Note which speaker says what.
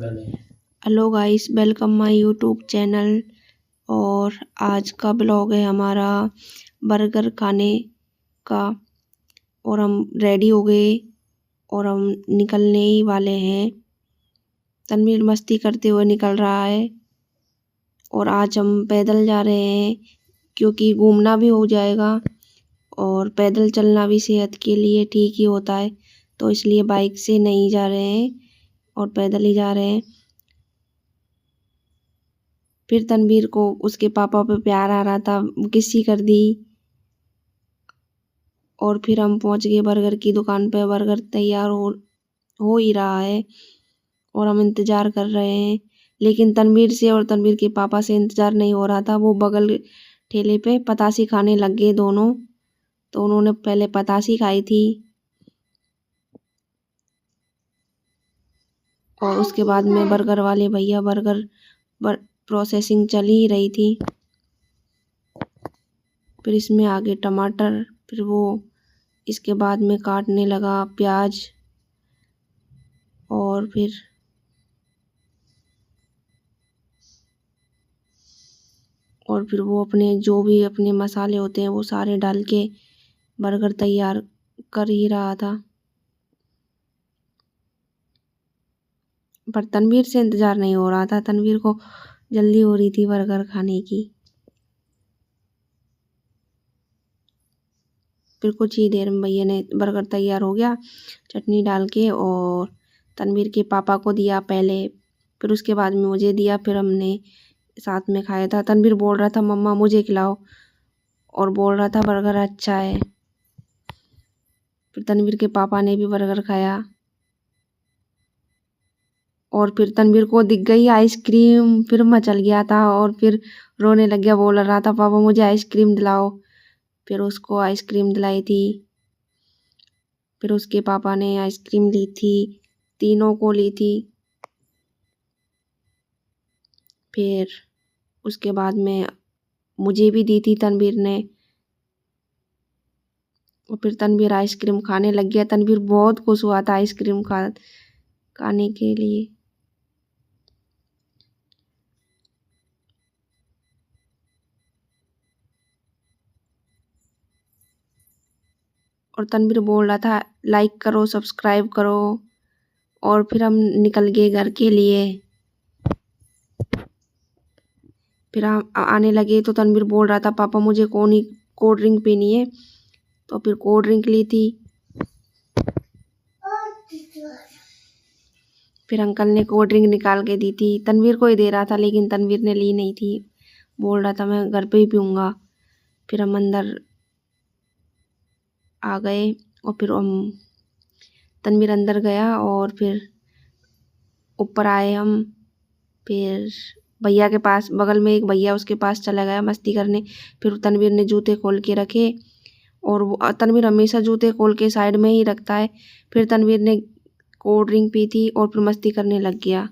Speaker 1: Hello guys, welcome my YouTube channel. और आज का ब्लॉग है हमारा बर्गर खाने का। और हम रेडी हो गए और हम निकलने ही वाले हैं। तनवीर मस्ती करते हुए निकल रहा है और आज हम पैदल जा रहे हैं क्योंकि घूमना भी हो जाएगा और पैदल चलना भी सेहत के लिए ठीक ही होता है। तो इसलिए बाइक से नहीं जा रहे हैं और पैदल ही जा रहे हैं। फिर तनवीर को उसके पापा पे प्यार आ रहा था, वो किस्सी कर दी। और फिर हम पहुंच गए बर्गर की दुकान पे। बर्गर तैयार हो ही रहा है और हम इंतजार कर रहे हैं, लेकिन तनवीर से और तनवीर के पापा से इंतजार नहीं हो रहा था। वो बगल ठेले पे पतासी खाने लग गए दोनों। तो उन्होंने पहले पतासी खाई थी और उसके बाद में बर्गर वाले भैया बर्गर प्रोसेसिंग चल ही रही थी। फिर इसमें आगे टमाटर, फिर वो इसके बाद में काटने लगा प्याज। और फिर वो अपने जो भी अपने मसाले होते हैं वो सारे डाल के बर्गर तैयार कर ही रहा था। पर तनवीर से इंतजार नहीं हो रहा था। तनवीर को जल्दी हो रही थी बर्गर खाने की। फिर कुछ ही देर में भैया ने बर्गर तैयार हो गया चटनी डाल के, और तनवीर के पापा को दिया पहले, फिर उसके बाद में मुझे दिया। फिर हमने साथ में खाया था। तनवीर बोल रहा था मम्मा मुझे खिलाओ, और बोल रहा था बर्गर अच्छा है। फिर तनवीर के पापा ने भी बर्गर खाया और फिर तनवीर को दिख गई आइसक्रीम। फिर मचल गया था और फिर रोने लग गया, बोल रहा था पापा मुझे आइसक्रीम दिलाओ। फिर उसको आइसक्रीम दिलाई थी। फिर उसके पापा ने आइसक्रीम ली थी, तीनों को ली थी। फिर उसके बाद में मुझे भी दी थी तनवीर ने। और फिर तनवीर आइसक्रीम खाने लग गया। तनवीर बहुत खुश हुआ था आइसक्रीम खाने के लिए। और तनवीर बोल रहा था लाइक करो, सब्सक्राइब करो। और फिर हम निकल गए घर के लिए। फिर हम आने लगे तो तनवीर बोल रहा था पापा मुझे कोल्ड ड्रिंक पीनी है। तो फिर कोल्ड ड्रिंक ली थी। फिर अंकल ने कोल्ड ड्रिंक निकाल के दी थी। तनवीर को ही दे रहा था लेकिन तनवीर ने ली नहीं थी, बोल रहा था मैं घर पे ही पीऊँगा। फिर हम अंदर आ गए और फिर तनवीर अंदर गया और फिर ऊपर आए हम। फिर भैया के पास, बगल में एक भैया, उसके पास चला गया मस्ती करने। फिर तनवीर ने जूते खोल के रखे और तनवीर हमेशा जूते खोल के साइड में ही रखता है। फिर तनवीर ने कोल्ड ड्रिंक पी थी और फिर मस्ती करने लग गया।